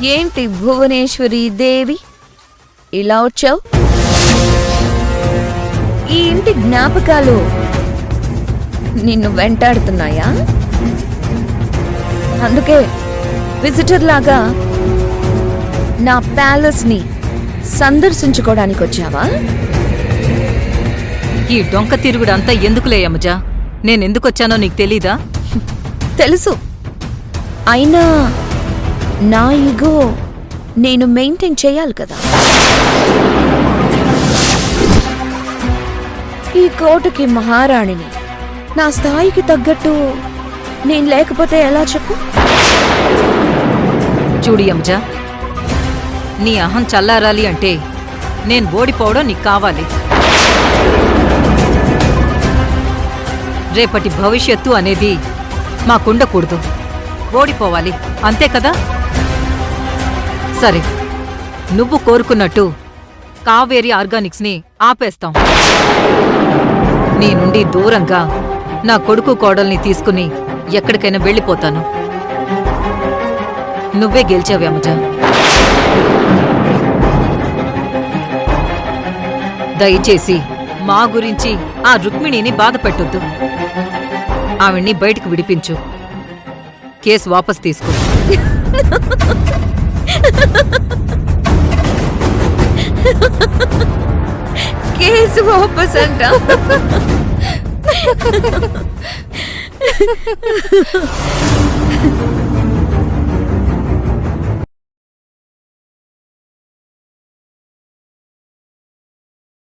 ఏంటి భువనేశ్వరి దేవి ఇలా వచ్చావు? ఈ ఇంటి జ్ఞాపకాలు నిన్ను వెంటాడుతున్నాయా? అందుకే విజిటర్ లాగా నా ప్యాలెస్ ని సందర్శించుకోవడానికి వచ్చావా? ఈ డొంక తిరుగుడంతా ఎందుకులే యమజా? నేనెందుకొచ్చానో నీకు తెలీదా? తెలుసు. అయినా నా ఈగో నేను మెయింటైన్ చేయాలి కదా. ఈ కోటకి మహారాణిని. నా స్థాయికి తగ్గట్టు నేను లేకపోతే ఎలా చెప్పు? చూడు యమజా, నీ అహం చల్లారాలి అంటే నేను ఓడిపోవడం నీకు కావాలి. రేపటి భవిష్యత్తు అనేది మాకుండకూడదు. ఓడిపోవాలి, అంతే కదా? సరే, నువ్వు కోరుకున్నట్టు కావేరి ఆర్గానిక్స్ని ఆపేస్తాం. నీ నుండి దూరంగా నా కొడుకు కోడల్ని తీసుకుని ఎక్కడికైనా వెళ్ళిపోతాను. నువ్వే గెలిచావు యమజా. దయచేసి మా గురించి ఆ రుక్మిణిని బాధ పెట్టొద్దు. ఆవిడ్ని బయటకు విడిపించు. కేసు వాపస్ తీసుకో. కేసు వాపస్ అంట.